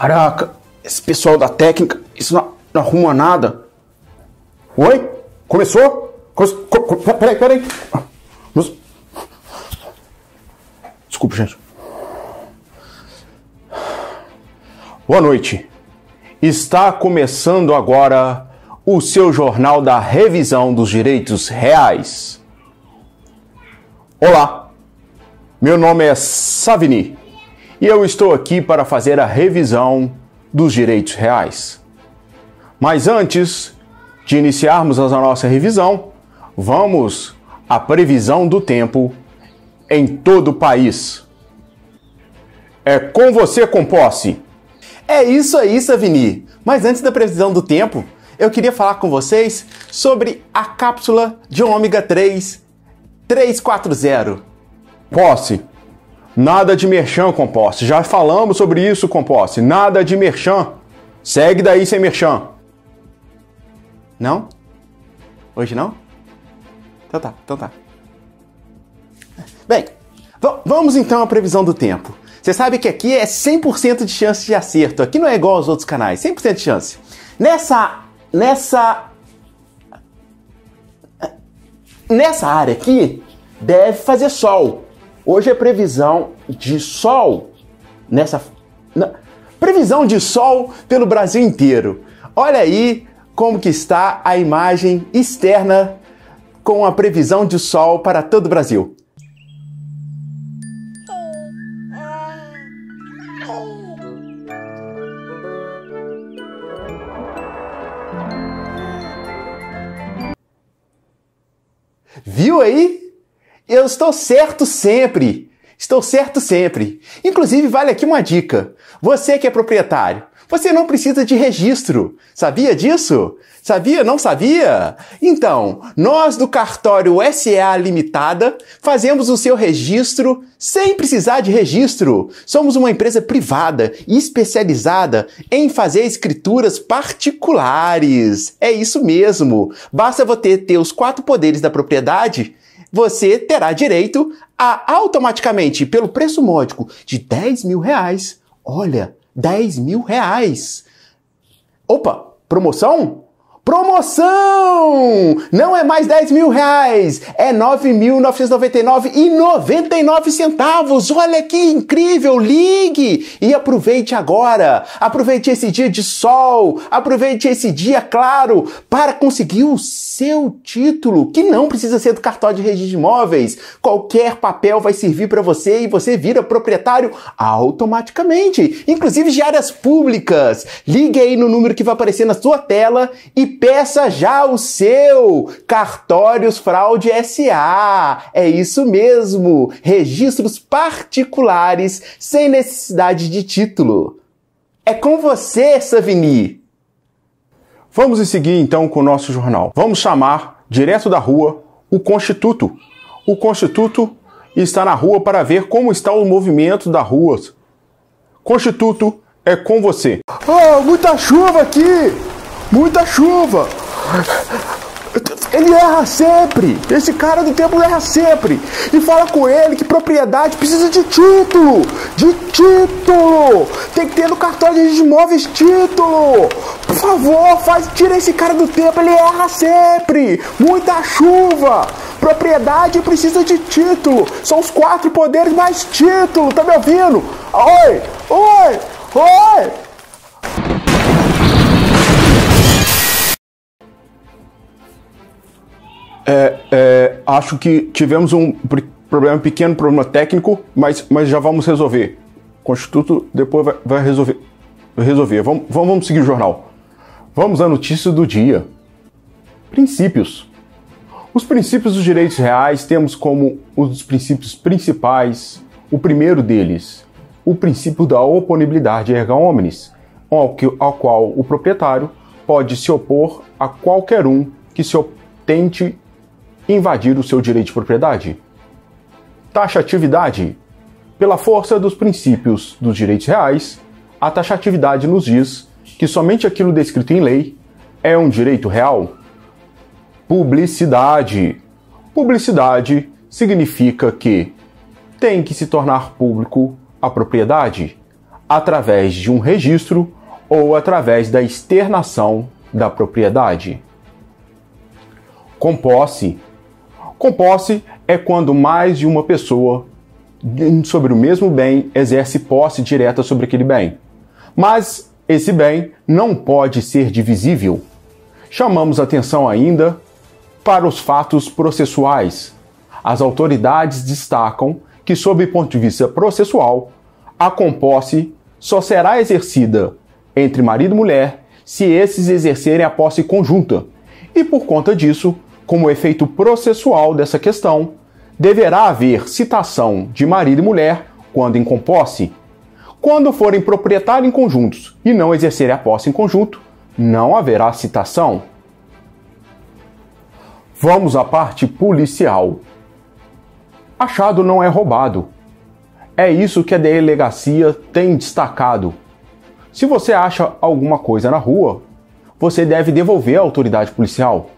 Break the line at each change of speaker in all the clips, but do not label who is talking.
Caraca, esse pessoal da técnica, isso não arruma nada. Oi? Começou? Peraí. Desculpa, gente. Boa noite. Está começando agora o seu jornal da revisão dos direitos reais. Olá, meu nome é Savini e eu estou aqui para fazer a revisão dos direitos reais. Mas antes de iniciarmos a nossa revisão, vamos à previsão do tempo em todo o país. É com você, Composse.
É isso aí, Savini. Mas antes da previsão do tempo, eu queria falar com vocês sobre a cápsula de ômega 3 340.
Posse. Nada de merchan, Composse. Já falamos sobre isso, Composse. Nada de merchan. Segue daí sem merchan.
Não? Hoje não? Então tá. Bem, vamos então à previsão do tempo. Você sabe que aqui é 100% de chance de acerto. Aqui não é igual aos outros canais. 100% de chance. Nessa área aqui, deve fazer sol. Hoje é previsão de sol. Previsão de sol pelo Brasil inteiro. Olha aí como que está a imagem externa com a previsão de sol para todo o Brasil. Viu aí? Eu estou certo sempre. Inclusive, vale aqui uma dica. Você que é proprietário, você não precisa de registro. Sabia disso? Sabia? Não sabia? Então, nós do Cartório SA Limitada fazemos o seu registro sem precisar de registro. Somos uma empresa privada e especializada em fazer escrituras particulares. É isso mesmo. Basta você ter os 4 poderes da propriedade, você terá direito a automaticamente, pelo preço módico de R$10.000, olha, R$10.000. Opa, promoção? Promoção! Não é mais R$10.000, é R$9.999,99. Olha que incrível! Ligue e aproveite agora. Aproveite esse dia de sol, aproveite esse dia claro para conseguir o seu título, que não precisa ser do cartório de registro de imóveis. Qualquer papel vai servir para você e você vira proprietário automaticamente, inclusive de áreas públicas. Ligue aí no número que vai aparecer na sua tela e peça já o seu Cartórios Fraude SA. É isso mesmo, registros particulares sem necessidade de título. É com você, Savini.
Vamos seguir então com o nosso jornal. Vamos chamar, direto da rua, o Constituto. O Constituto está na rua para ver como está o movimento da rua. Constituto, é com você.
Oh, muita chuva aqui! Muita chuva! Ele erra sempre! Esse cara do tempo erra sempre! E fala com ele que propriedade precisa de título! De título! Tem que ter no cartório de imóveis título! Por favor, tira esse cara do tempo, ele erra sempre! Muita chuva! Propriedade precisa de título! São os 4 poderes mais título! Tá me ouvindo? Oi!
Acho que tivemos um pequeno problema técnico, mas já vamos resolver. O Constituto depois vai resolver. Vamos seguir o jornal. Vamos à notícia do dia. Princípios. Os princípios dos direitos reais temos como um dos princípios principais, o primeiro deles, o princípio da oponibilidade erga omnes, ao qual o proprietário pode se opor a qualquer um que tente invadir o seu direito de propriedade. Taxatividade. Pela força dos princípios dos direitos reais, a taxatividade nos diz que somente aquilo descrito em lei é um direito real. Publicidade. Publicidade significa que tem que se tornar público a propriedade. através de um registro ou através da externação da propriedade. Com posse. Com posse é quando mais de uma pessoa sobre o mesmo bem exerce posse direta sobre aquele bem. Mas esse bem não pode ser divisível. Chamamos atenção ainda para os fatos processuais. As autoridades destacam que, sob o ponto de vista processual, a composse só será exercida entre marido e mulher se esses exercerem a posse conjunta. E por conta disso, como efeito processual dessa questão, deverá haver citação de marido e mulher quando em composse. Quando forem proprietários em conjuntos e não exercerem a posse em conjunto, não haverá citação. Vamos à parte policial. Achado não é roubado. É isso que a delegacia tem destacado. Se você acha alguma coisa na rua, você deve devolver à autoridade policial,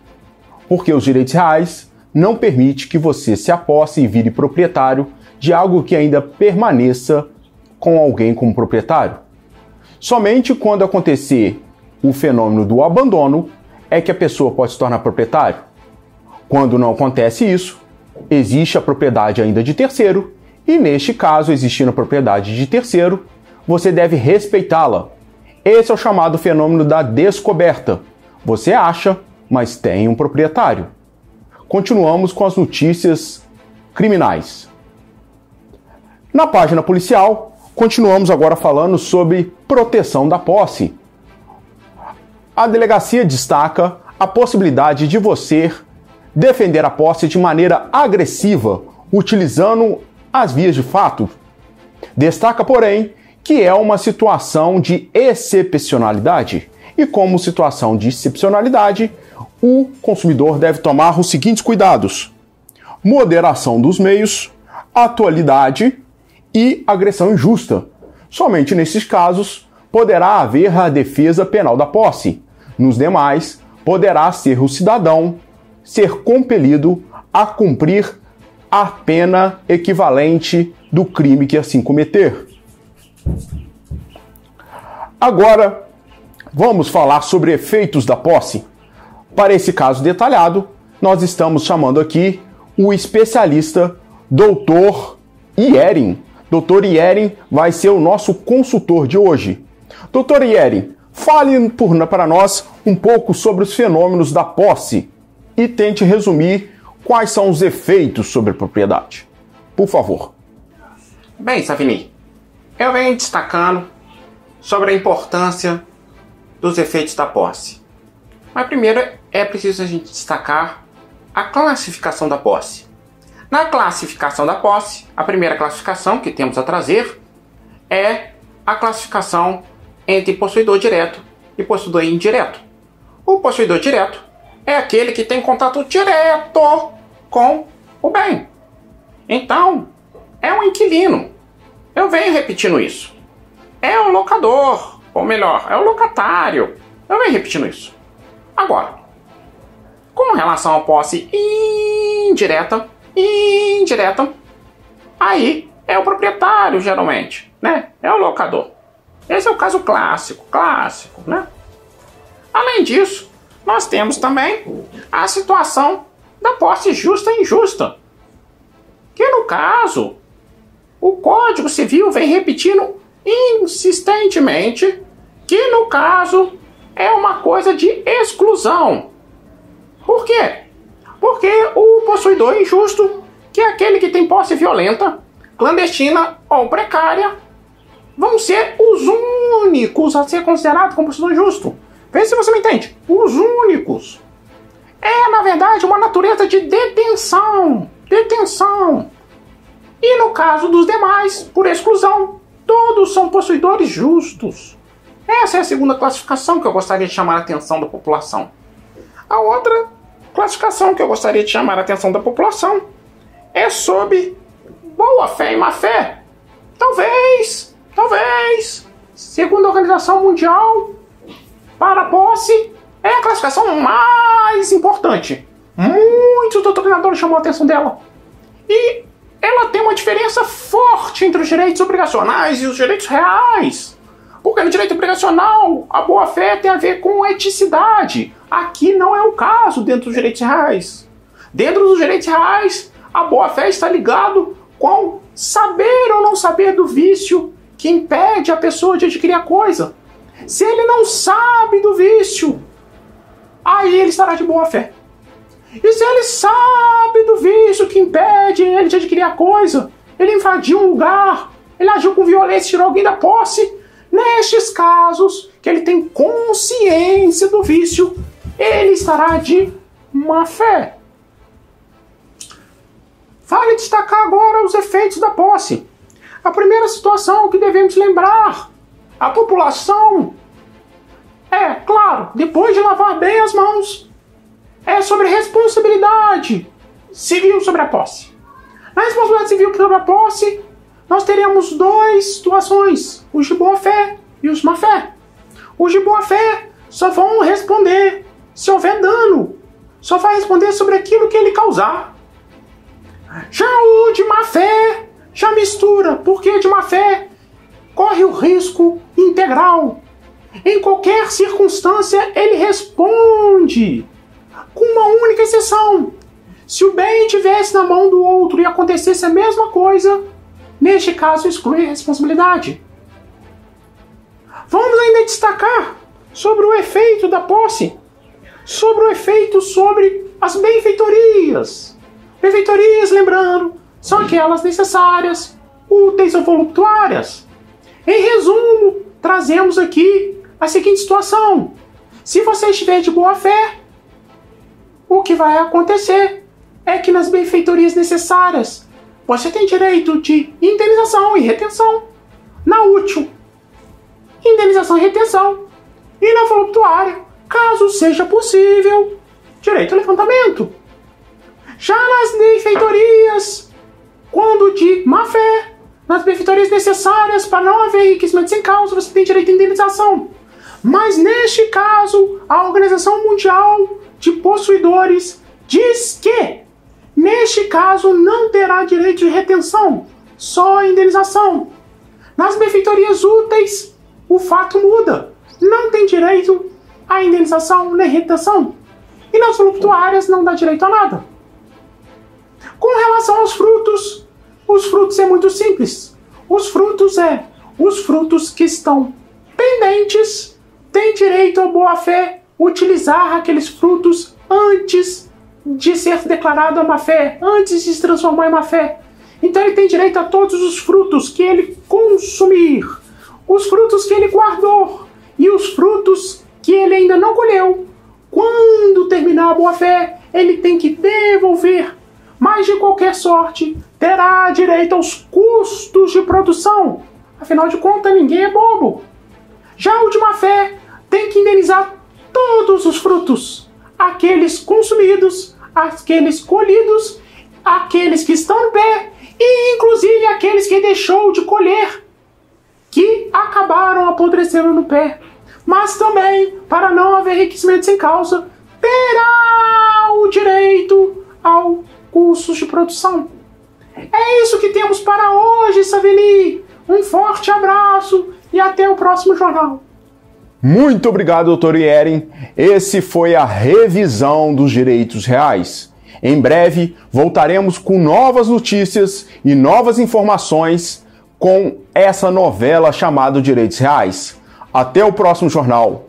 porque os direitos reais não permitem que você se aposse e vire proprietário de algo que ainda permaneça com alguém como proprietário. Somente quando acontecer o fenômeno do abandono é que a pessoa pode se tornar proprietário. Quando não acontece isso, existe a propriedade ainda de terceiro, e neste caso, existindo a propriedade de terceiro, você deve respeitá-la. Esse é o chamado fenômeno da descoberta. Você acha, mas tem um proprietário. Continuamos com as notícias criminais. Na página policial, continuamos agora falando sobre proteção da posse. A delegacia destaca a possibilidade de você defender a posse de maneira agressiva, utilizando as vias de fato. Destaca, porém, que é uma situação de excepcionalidade. E como situação de excepcionalidade, o consumidor deve tomar os seguintes cuidados: moderação dos meios, atualidade e agressão injusta. Somente nesses casos poderá haver a defesa penal da posse. Nos demais, poderá ser o cidadão ser compelido a cumprir a pena equivalente do crime que assim cometer. Agora, vamos falar sobre efeitos da posse. Para esse caso detalhado, nós estamos chamando aqui o especialista Dr. Iering. Dr. Iering vai ser o nosso consultor de hoje. Dr. Iering, fale para nós um pouco sobre os fenômenos da posse e tente resumir quais são os efeitos sobre a propriedade. Por favor.
Bem, Savini, eu venho destacando sobre a importância dos efeitos da posse. Mas primeiro é preciso a gente destacar a classificação da posse. Na classificação da posse, a primeira classificação que temos a trazer é a classificação entre possuidor direto e possuidor indireto. O possuidor direto é aquele que tem contato direto com o bem. Então, é um inquilino. Eu venho repetindo isso. É o locador, ou melhor, é o locatário. Eu venho repetindo isso. Agora, com relação à posse indireta, aí é o proprietário, geralmente, né? É o locador. Esse é o caso clássico, né? Além disso, nós temos também a situação da posse justa e injusta, que no caso, o Código Civil vem repetindo insistentemente que no caso é uma coisa de exclusão. Por quê? Porque o possuidor injusto, que é aquele que tem posse violenta, clandestina ou precária, vão ser os únicos a ser considerados como possuidor injusto. Vê se você me entende. Os únicos. É, na verdade, uma natureza de detenção. E no caso dos demais, por exclusão, todos são possuidores justos. Essa é a segunda classificação que eu gostaria de chamar a atenção da população. A outra classificação que eu gostaria de chamar a atenção da população é sobre boa-fé e má-fé. Talvez, segundo a Organização Mundial para a Posse, é a classificação mais importante. Muitos doutrinadores chamam a atenção dela. E ela tem uma diferença forte entre os direitos obrigacionais e os direitos reais. Porque no direito obrigacional, a boa-fé tem a ver com eticidade. Aqui não é o caso dentro dos direitos reais. Dentro dos direitos reais, a boa-fé está ligado com saber ou não saber do vício que impede a pessoa de adquirir a coisa. Se ele não sabe do vício, aí ele estará de boa-fé. E se ele sabe do vício que impede ele de adquirir a coisa, ele invadiu um lugar, ele agiu com violência e tirou alguém da posse, nestes casos que ele tem consciência do vício, ele estará de má-fé. Vale destacar agora os efeitos da posse. A primeira situação que devemos lembrar: a população, claro, depois de lavar bem as mãos, é sobre responsabilidade civil sobre a posse. Na responsabilidade civil sobre a posse, nós teremos duas situações: os de boa-fé e os de má-fé. Os de boa-fé só vão responder se houver dano, só vai responder sobre aquilo que ele causar. Já o de má-fé já mistura, porque de má-fé corre o risco integral. Em qualquer circunstância ele responde, com uma única exceção: se o bem estivesse na mão do outro e acontecesse a mesma coisa, neste caso exclui a responsabilidade. Vamos ainda destacar sobre o efeito da posse, sobre o efeito sobre as benfeitorias. Benfeitorias, lembrando, são aquelas necessárias, úteis ou voluptuárias. Em resumo, trazemos aqui a seguinte situação: se você estiver de boa fé, o que vai acontecer é que nas benfeitorias necessárias você tem direito de indenização e retenção. Na útil, indenização e retenção. E na voluptuária, caso seja possível, direito ao levantamento. Já nas benfeitorias, quando de má fé, nas benfeitorias necessárias para não haver enriquecimento sem causa, você tem direito à indenização. Mas neste caso, a Organização Mundial de Possuidores diz que, neste caso, não terá direito de retenção, só indenização. Nas benfeitorias úteis, o fato muda. Não tem direito à indenização nem retenção. E nas voluptuárias não dá direito a nada. Com relação aos frutos, os frutos é muito simples. Os frutos que estão pendentes têm direito à boa-fé utilizar aqueles frutos antes de ser declarado a má-fé, antes de se transformar em má-fé. Então ele tem direito a todos os frutos que ele consumir, os frutos que ele guardou e os frutos que ele ainda não colheu. Quando terminar a boa-fé, ele tem que devolver, mas de qualquer sorte terá direito aos custos de produção. Afinal de contas, ninguém é bobo. Já o de má-fé tem que indenizar todos os frutos, aqueles consumidos, aqueles colhidos, aqueles que estão no pé e inclusive aqueles que deixou de colher, que acabaram apodrecendo no pé. Mas também, para não haver enriquecimento sem causa, terá o direito ao custos de produção. É isso que temos para hoje, Savini. Um forte abraço e até o próximo jornal.
Muito obrigado, Dr. Ieren. Esse foi a revisão dos direitos reais. Em breve, voltaremos com novas notícias e novas informações com essa novela chamada Direitos Reais. Até o próximo jornal.